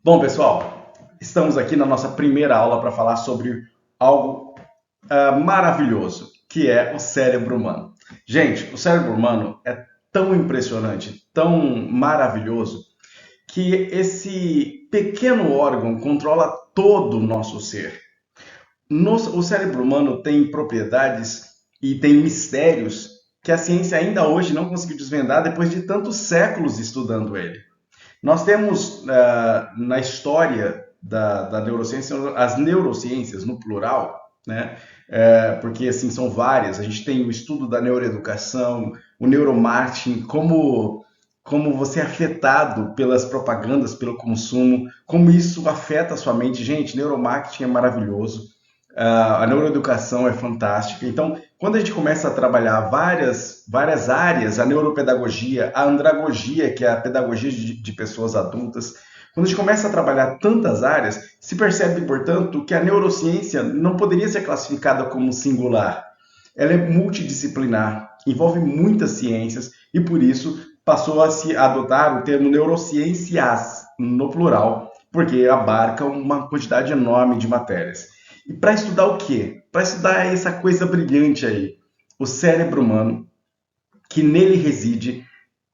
Bom, pessoal, estamos aqui na nossa primeira aula para falar sobre algo maravilhoso, que é o cérebro humano. Gente, o cérebro humano é tão impressionante, tão maravilhoso, que esse pequeno órgão controla todo o nosso ser. O cérebro humano tem propriedades e tem mistérios que a ciência ainda hoje não conseguiu desvendar depois de tantos séculos estudando ele. Nós temos na história da neurociência, as neurociências no plural, né? Porque assim são várias. A gente tem o estudo da neuroeducação, o neuromarketing, como você é afetado pelas propagandas, pelo consumo, como isso afeta a sua mente. Gente, neuromarketing é maravilhoso. A neuroeducação é fantástica. Então, quando a gente começa a trabalhar várias áreas, a neuropedagogia, a andragogia, que é a pedagogia de pessoas adultas, quando a gente começa a trabalhar tantas áreas, se percebe, portanto, que a neurociência não poderia ser classificada como singular. Ela é multidisciplinar, envolve muitas ciências e, por isso, passou a se adotar o termo neurociências, no plural, porque abarca uma quantidade enorme de matérias. E para estudar o quê? Para estudar essa coisa brilhante aí, o cérebro humano, que nele reside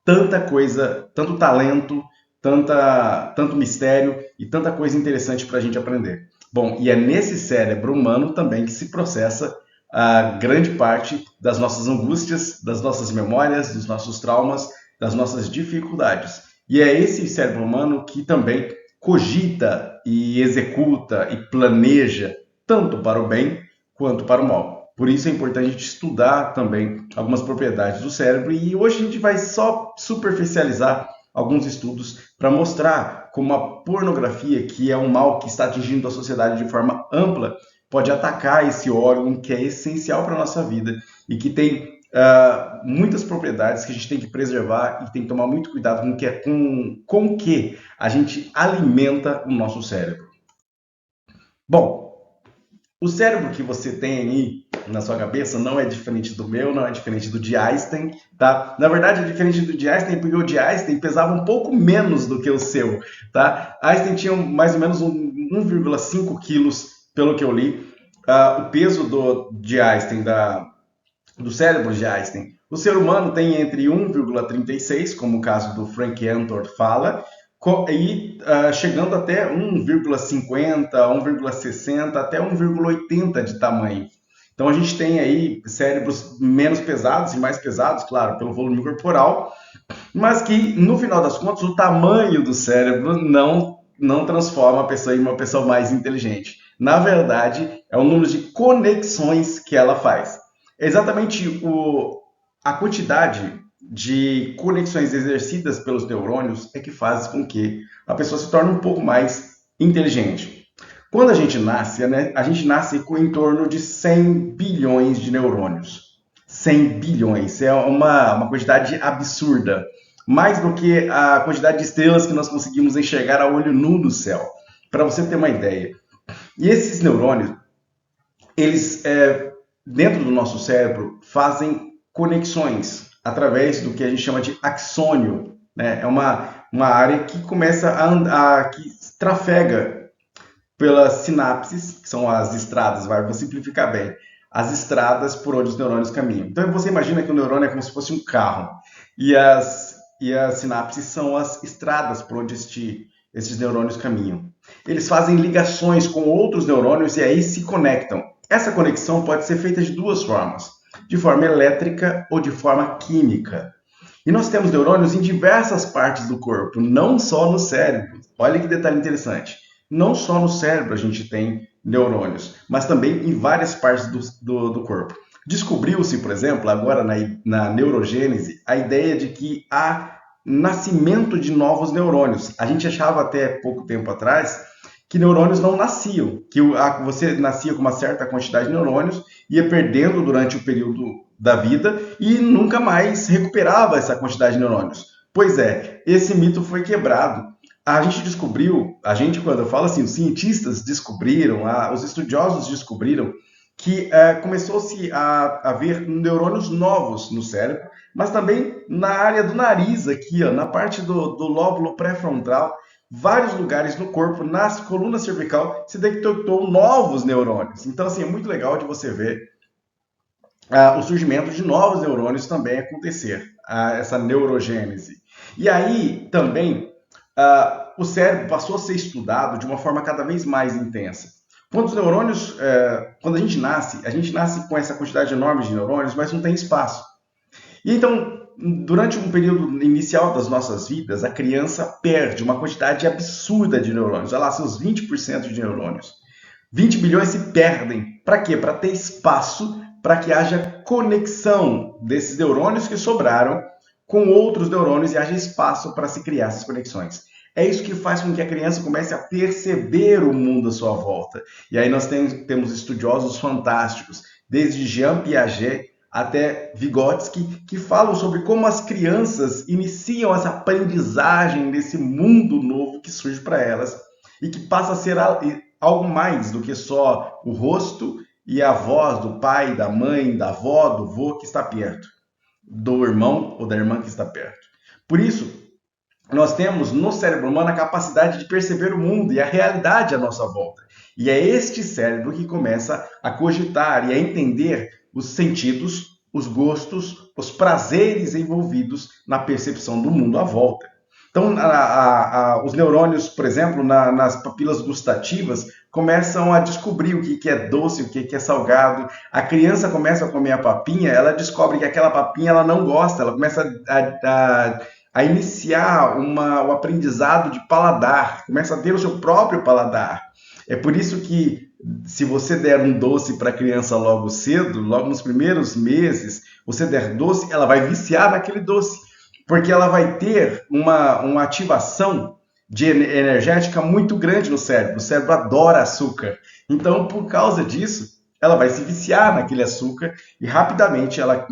tanta coisa, tanto talento, tanto mistério e tanta coisa interessante para a gente aprender. Bom, e é nesse cérebro humano também que se processa a grande parte das nossas angústias, das nossas memórias, dos nossos traumas, das nossas dificuldades. E é esse cérebro humano que também cogita e executa e planeja tanto para o bem quanto para o mal. Por isso é importante a gente estudar também algumas propriedades do cérebro e hoje a gente vai só superficializar alguns estudos para mostrar como a pornografia, que é um mal que está atingindo a sociedade de forma ampla, pode atacar esse órgão que é essencial para a nossa vida e que tem muitas propriedades que a gente tem que preservar e tem que tomar muito cuidado com o que a gente alimenta o nosso cérebro. Bom, o cérebro que você tem aí na sua cabeça não é diferente do meu, não é diferente do de Einstein, tá? Na verdade é diferente do de Einstein porque o de Einstein pesava um pouco menos do que o seu, tá? Einstein tinha mais ou menos 1,5 quilos, pelo que eu li, o peso de Einstein, do cérebro de Einstein. O ser humano tem entre 1,36, como o caso do Frank Antor fala, e chegando até 1,50, 1,60, até 1,80 de tamanho. Então a gente tem aí cérebros menos pesados e mais pesados, claro, pelo volume corporal, mas que no final das contas o tamanho do cérebro não transforma a pessoa em uma pessoa mais inteligente. Na verdade, é o número de conexões que ela faz. É exatamente a quantidade de conexões exercidas pelos neurônios é que faz com que a pessoa se torne um pouco mais inteligente. Quando a gente nasce, né, a gente nasce com em torno de 100 bilhões de neurônios. 100 bilhões, é uma quantidade absurda. Mais do que a quantidade de estrelas que nós conseguimos enxergar a olho nu no céu. Para você ter uma ideia. E esses neurônios, eles, dentro do nosso cérebro, fazem conexões através do que a gente chama de axônio. Né? É uma área que começa que trafega pelas sinapses, que são as estradas, vou simplificar bem, as estradas por onde os neurônios caminham. Então você imagina que o neurônio é como se fosse um carro, e as sinapses são as estradas por onde esses neurônios caminham. Eles fazem ligações com outros neurônios e aí se conectam. Essa conexão pode ser feita de duas formas, de forma elétrica ou de forma química. E nós temos neurônios em diversas partes do corpo, não só no cérebro. Olha que detalhe interessante. Não só no cérebro a gente tem neurônios, mas também em várias partes do corpo. Descobriu-se, por exemplo, agora na neurogênese, a ideia de que há nascimento de novos neurônios. A gente achava até pouco tempo atrás que neurônios não nasciam, que você nascia com uma certa quantidade de neurônios, ia perdendo durante o período da vida e nunca mais recuperava essa quantidade de neurônios. Pois é, esse mito foi quebrado. A gente descobriu, quando eu falo assim, os cientistas descobriram, os estudiosos descobriram que começou-se a ver neurônios novos no cérebro, mas também na área do nariz aqui, ó, na parte do lóbulo pré-frontal, vários lugares no corpo, na coluna cervical, se detectou novos neurônios. Então, assim, é muito legal de você ver o surgimento de novos neurônios também acontecer, essa neurogênese. E aí, também, o cérebro passou a ser estudado de uma forma cada vez mais intensa. Quando os neurônios, quando a gente nasce com essa quantidade enorme de neurônios, mas não tem espaço. E então, durante um período inicial das nossas vidas, a criança perde uma quantidade absurda de neurônios. Olha lá, seus 20% de neurônios. 20 bilhões se perdem. Para quê? Para ter espaço, para que haja conexão desses neurônios que sobraram com outros neurônios e haja espaço para se criar essas conexões. É isso que faz com que a criança comece a perceber o mundo à sua volta. E aí nós temos estudiosos fantásticos, desde Jean Piaget até Vygotsky, que falam sobre como as crianças iniciam essa aprendizagem desse mundo novo que surge para elas e que passa a ser algo mais do que só o rosto e a voz do pai, da mãe, da avó, do vô que está perto, do irmão ou da irmã que está perto. Por isso, nós temos no cérebro humano a capacidade de perceber o mundo e a realidade à nossa volta. E é este cérebro que começa a cogitar e a entender os sentidos, os gostos, os prazeres envolvidos na percepção do mundo à volta. Então, os neurônios, por exemplo, nas papilas gustativas, começam a descobrir o que é doce, o que é salgado. A criança começa a comer a papinha, ela descobre que aquela papinha ela não gosta, ela começa a iniciar o aprendizado de paladar, começa a ter o seu próprio paladar. É por isso que, se você der um doce para a criança logo cedo, logo nos primeiros meses, você der doce, ela vai viciar naquele doce, porque ela vai ter uma ativação energética muito grande no cérebro. O cérebro adora açúcar. Então, por causa disso, ela vai se viciar naquele açúcar e rapidamente ela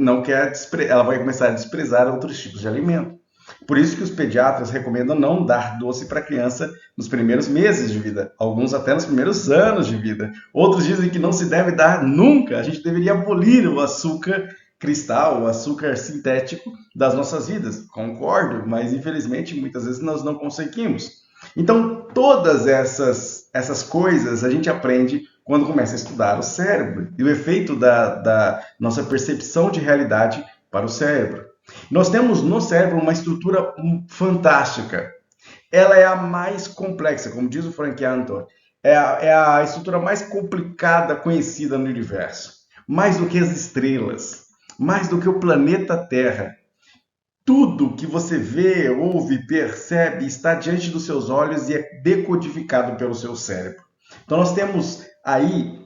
vai começar a desprezar outros tipos de alimento. Por isso que os pediatras recomendam não dar doce para a criança nos primeiros meses de vida, alguns até nos primeiros anos de vida. Outros dizem que não se deve dar nunca, a gente deveria abolir o açúcar cristal, o açúcar sintético das nossas vidas. Concordo, mas infelizmente muitas vezes nós não conseguimos. Então, todas essas coisas a gente aprende quando começa a estudar o cérebro e o efeito da nossa percepção de realidade para o cérebro. Nós temos no cérebro uma estrutura fantástica. Ela é a mais complexa, como diz o Frank Anton, é a estrutura mais complicada conhecida no universo. Mais do que as estrelas, mais do que o planeta Terra. Tudo que você vê, ouve, percebe está diante dos seus olhos e é decodificado pelo seu cérebro. Então nós temos aí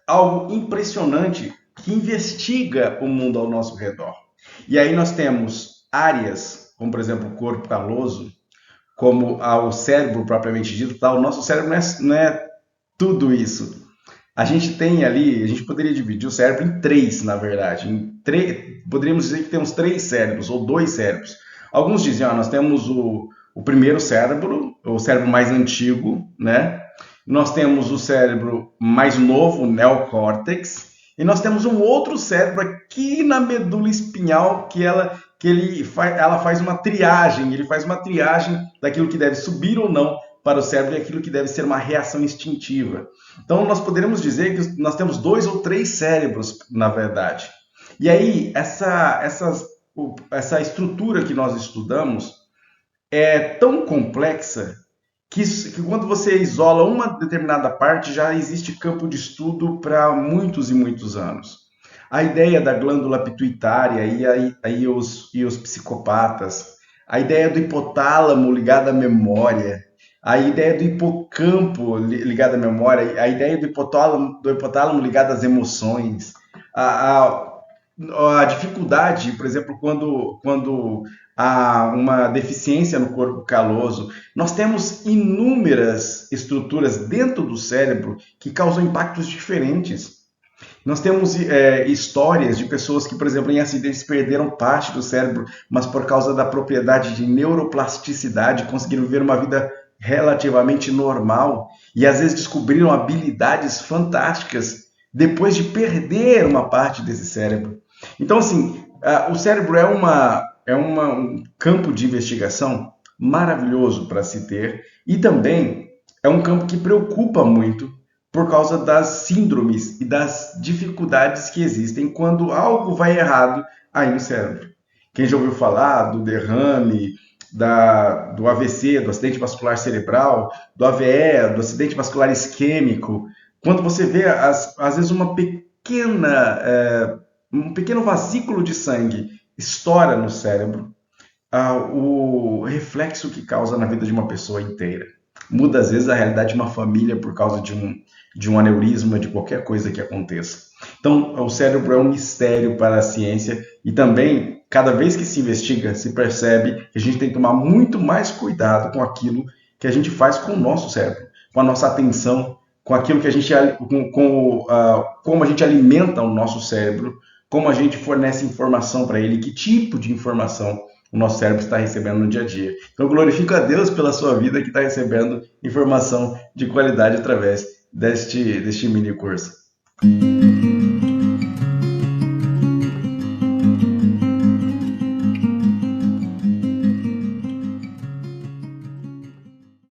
algo impressionante que investiga o mundo ao nosso redor. E aí nós temos áreas, como por exemplo o corpo caloso, como o cérebro propriamente dito, tá? O nosso cérebro não é tudo isso. A gente poderia dividir o cérebro em três, na verdade. Poderíamos dizer que temos 3 cérebros, ou 2 cérebros. Alguns dizem, nós temos o primeiro cérebro, o cérebro mais antigo, né? Nós temos o cérebro mais novo, o neocórtex, e nós temos um outro cérebro aqui na medula espinhal que ela faz uma triagem, ele faz uma triagem daquilo que deve subir ou não para o cérebro e aquilo que deve ser uma reação instintiva. Então, nós poderíamos dizer que nós temos 2 ou 3 cérebros, na verdade. E aí, essa estrutura que nós estudamos é tão complexa que quando você isola uma determinada parte, já existe campo de estudo para muitos e muitos anos. A ideia da glândula pituitária e os psicopatas, a ideia do hipotálamo ligado à memória, a ideia do hipocampo ligado à memória, a ideia do hipotálamo ligado às emoções, a dificuldade, por exemplo, quando há uma deficiência no corpo caloso. Nós temos inúmeras estruturas dentro do cérebro que causam impactos diferentes. Nós temos histórias de pessoas que, por exemplo, em acidentes perderam parte do cérebro, mas por causa da propriedade de neuroplasticidade conseguiram viver uma vida relativamente normal e às vezes descobriram habilidades fantásticas depois de perder uma parte desse cérebro. Então, assim, o cérebro é um campo de investigação maravilhoso para se ter e também é um campo que preocupa muito por causa das síndromes e das dificuldades que existem quando algo vai errado aí no cérebro. Quem já ouviu falar do derrame, do AVC, do acidente vascular cerebral, do AVE, do acidente vascular isquêmico, quando você vê, às vezes, um pequeno vasículo de sangue estoura no cérebro, o reflexo que causa na vida de uma pessoa inteira. Muda, às vezes, a realidade de uma família por causa de um aneurisma, de qualquer coisa que aconteça. Então, o cérebro é um mistério para a ciência e também, cada vez que se investiga, se percebe que a gente tem que tomar muito mais cuidado com aquilo que a gente faz com o nosso cérebro, com a nossa atenção, com aquilo que a gente, como a gente alimenta o nosso cérebro, como a gente fornece informação para ele, que tipo de informação o nosso cérebro está recebendo no dia a dia. Então, glorifico a Deus pela sua vida que está recebendo informação de qualidade através deste mini curso.